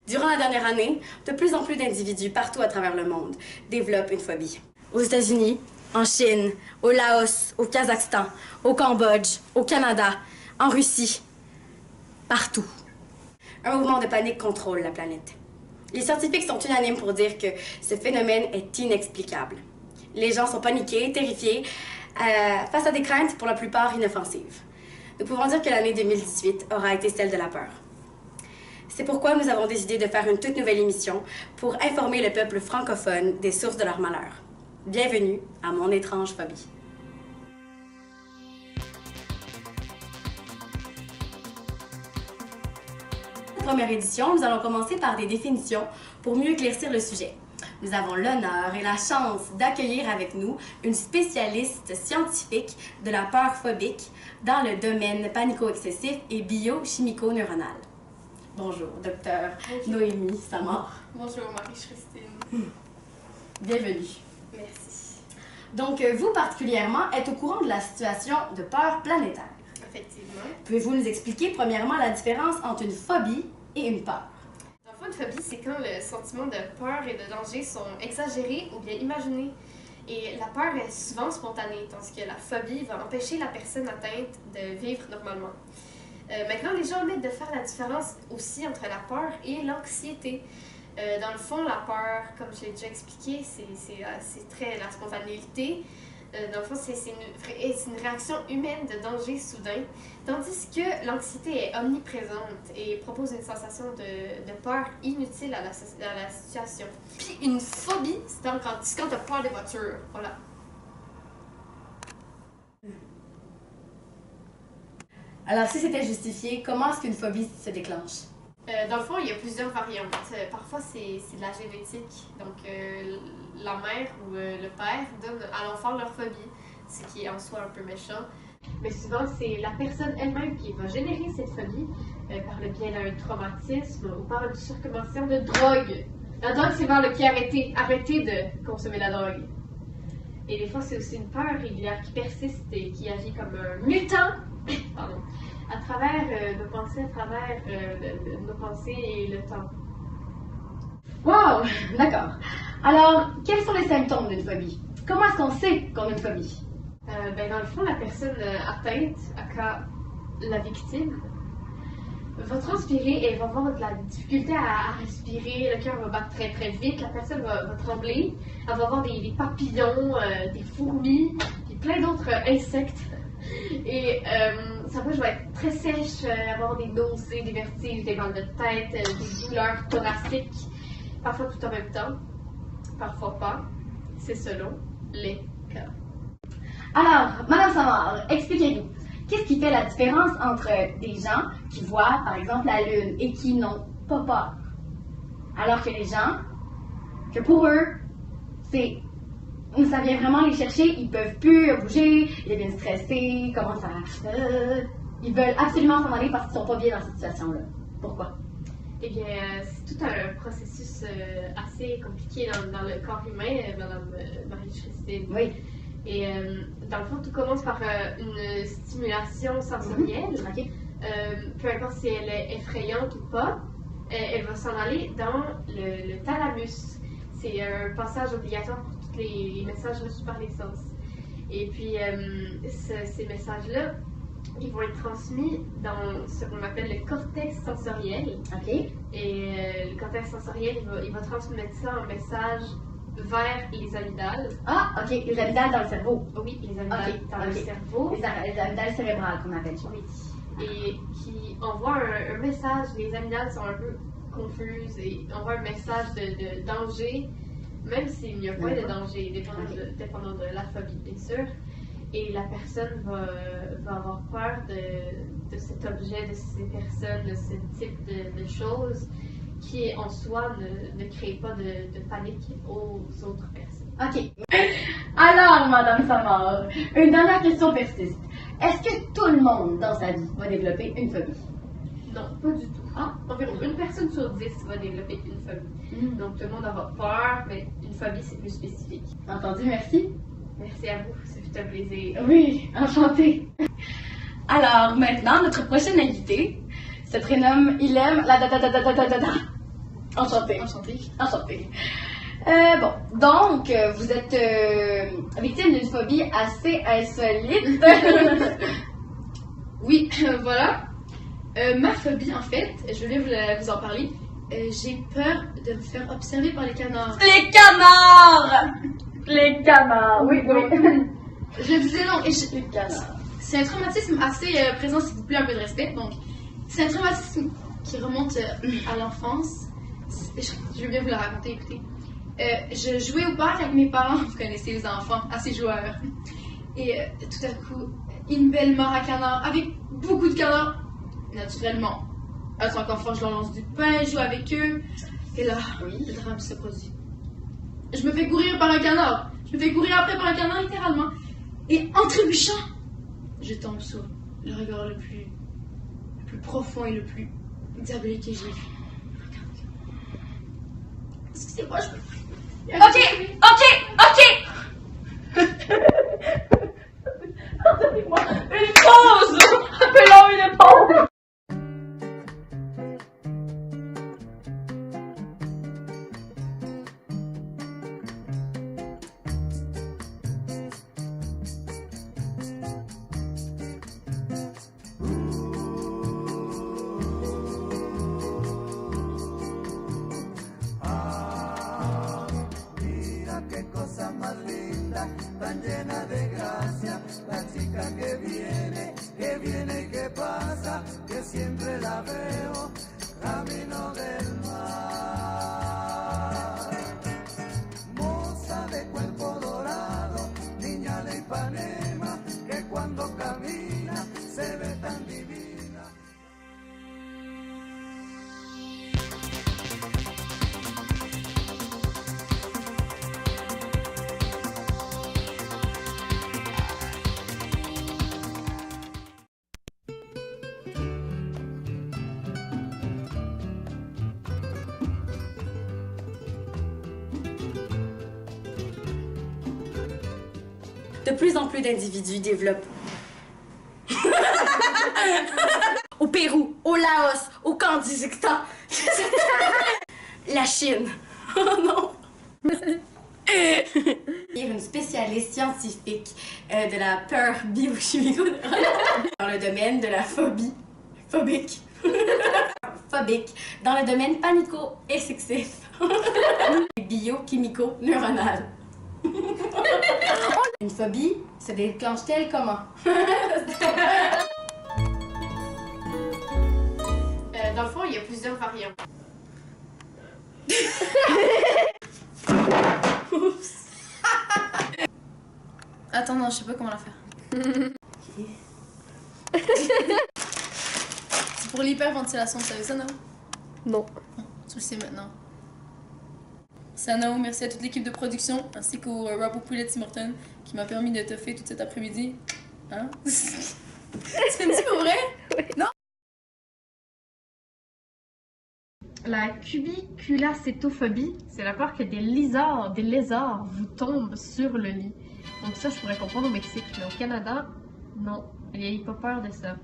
Durant la dernière année, de plus en plus d'individus partout à travers le monde développent une phobie. Aux États-Unis, en Chine, au Laos, au Kazakhstan, au Cambodge, au Canada, en Russie, partout. Un mouvement de panique contrôle la planète. Les scientifiques sont unanimes pour dire que ce phénomène est inexplicable. Les gens sont paniqués, terrifiés, face à des craintes pour la plupart inoffensives. Nous pouvons dire que l'année 2018 aura été celle de la peur. C'est pourquoi nous avons décidé de faire une toute nouvelle émission pour informer le peuple francophone des sources de leur malheur. Bienvenue à Mon étrange phobie. Première édition, nous allons commencer par des définitions pour mieux éclaircir le sujet. Nous avons l'honneur et la chance d'accueillir avec nous une spécialiste scientifique de la peur phobique dans le domaine panico-excessif et biochimico-neuronal. Bonjour, docteur Noémie Samar. Bonjour, Marie-Christine. Bienvenue. Merci. Donc, vous particulièrement êtes au courant de la situation de peur planétaire. Effectivement. Pouvez-vous nous expliquer premièrement la différence entre une phobie et une peur? Dans le fond, une phobie, c'est quand le sentiment de peur et de danger sont exagérés ou bien imaginés. Et la peur est souvent spontanée, tandis que la phobie va empêcher la personne atteinte de vivre normalement. Maintenant, les gens omettent de faire la différence aussi entre la peur et l'anxiété. Dans le fond, la peur, comme je l'ai déjà expliqué, c'est très la spontanéité. Dans le fond, c'est une réaction humaine de danger soudain, tandis que l'anxiété est omniprésente et propose une sensation de peur inutile à la situation. Puis une phobie, c'est quand tu as peur des voitures. Voilà. Alors, si c'était justifié, comment est-ce qu'une phobie se déclenche? Dans le fond, il y a plusieurs variantes. Parfois, c'est de la génétique. Donc, la mère ou le père donnent à l'enfant leur phobie, ce qui est en soi un peu méchant. Mais souvent, c'est la personne elle-même qui va générer cette phobie par le biais d'un traumatisme ou par une surconsommation de drogue. La drogue, c'est vers le qui arrêtez de consommer la drogue. Et des fois, c'est aussi une peur régulière qui persiste et qui agit comme un mutant. Pardon. À travers nos pensées, nos pensées et le temps. Wow! D'accord. Alors, quels sont les symptômes d'une phobie? Comment est-ce qu'on sait qu'on a une phobie? Dans le fond, la personne atteinte, la victime, va transpirer et va avoir de la difficulté à respirer, le cœur va battre très très vite, la personne va trembler, elle va avoir des papillons, des fourmis, et plein d'autres insectes. Et sa bouche va être très sèche, avoir des nausées, des vertiges, des mal de tête, des douleurs thoraciques, parfois tout en même temps, parfois pas. C'est selon les cas. Alors, Madame Samar, expliquez-nous. Qu'est-ce qui fait la différence entre des gens qui voient, par exemple, la Lune et qui n'ont pas peur? Alors que les gens, que pour eux, ça vient vraiment les chercher, ils peuvent plus bouger, ils deviennent stressés, comment ça... ils veulent absolument s'en aller parce qu'ils sont pas bien dans cette situation-là. Pourquoi? Eh bien, c'est tout un processus assez compliqué dans le corps humain, Madame Marie-Christine. Oui. Et dans le fond, tout commence par une stimulation sensorielle. OK. Peu importe si elle est effrayante ou pas, elle va s'en aller dans le thalamus. C'est un passage obligatoire pour tous les messages reçus par les sens. Et puis, ces messages-là, ils vont être transmis dans ce qu'on appelle le cortex sensoriel. OK. Et le cortex sensoriel, il va transmettre ça en message vers les amygdales. Ah, OK. Les amygdales dans le cerveau. Oui, les amygdales dans le cerveau. Les amygdales cérébrales qu'on appelle. Oui. Et qui envoient un message. Les amygdales sont un peu confuses et envoient un message de danger, même s'il n'y a pas de danger, dépendant de la phobie, bien sûr. Et la personne va avoir peur de cet objet, de ces personnes, de ce type de choses qui, en soi, ne crée pas de panique aux autres personnes. OK. Alors, Madame Samar, une dernière question persiste. Est-ce que tout le monde dans sa vie va développer une phobie? Non, pas du tout. Environ une personne sur 10 va développer une phobie. Donc, tout le monde aura peur, mais une phobie, c'est plus spécifique. Entendu, merci. Merci à vous, c'est un plaisir. Oui, enchantée. Alors, maintenant, notre prochaine invité se prénomme Ilem la da da da da da da da da. Enchantée. Enchantée. Enchantée. Bon, donc, vous êtes victime d'une phobie assez insolite. Oui, voilà. Ma phobie, en fait, je vais vous en parler. J'ai peur de me faire observer par les canards. Les canards! Les canards, oui, oui. Je disais non, et Les canards. c'est un traumatisme assez présent, s'il vous plaît, un peu de respect. Donc, c'est un traumatisme qui remonte à l'enfance. Je vais bien vous le raconter, écoutez. Je jouais au parc avec mes parents, vous connaissez les enfants, assez joueurs. Et tout à coup, une belle mare à canards, avec beaucoup de canards, naturellement. En tant qu'enfant, je leur lance du pain, je joue avec eux. Et là, le drame se produit. Je me fais courir par un canard. Je me fais courir après par un canard, littéralement. Et en trébuchant, je tombe sur le regard le plus profond et le plus diabolique que j'ai vu. Excusez-moi, je peux plus. Ok! Donnez-moi une pause! Appelons une pause! Qué cosa más linda, tan llena de gracia, la chica que viene y que pasa, que siempre la veo camino del mar. Moza de cuerpo dorado, niña de Ipanema, que cuando camina se ve tan divina. De plus en plus d'individus développent. Au Pérou, au Laos, au Kyrgyzstan. La Chine. Oh non. Une spécialiste scientifique de la peur biochimico-neurale dans le domaine de la phobie phobique. Phobique dans le domaine panico-excessif. Biochimico-neuronal. Une phobie se déclenche-t-elle comment? Dans le fond, il y a plusieurs variantes. Attends, non, je sais pas comment la faire. C'est pour l'hyperventilation, tu savais ça, non? Non. Tu le sais maintenant. Sanao, merci à toute l'équipe de production, ainsi qu'au Robo Poulet Tim Horton, qui m'a permis de toffer tout cet après-midi. Hein? Tu me dis pour vrai? Oui. Non? La cubiculacétophobie, c'est la peur que des lézards vous tombent sur le lit. Donc ça, je pourrais comprendre au Mexique, mais au Canada, non. Il n'y a pas peur de ça.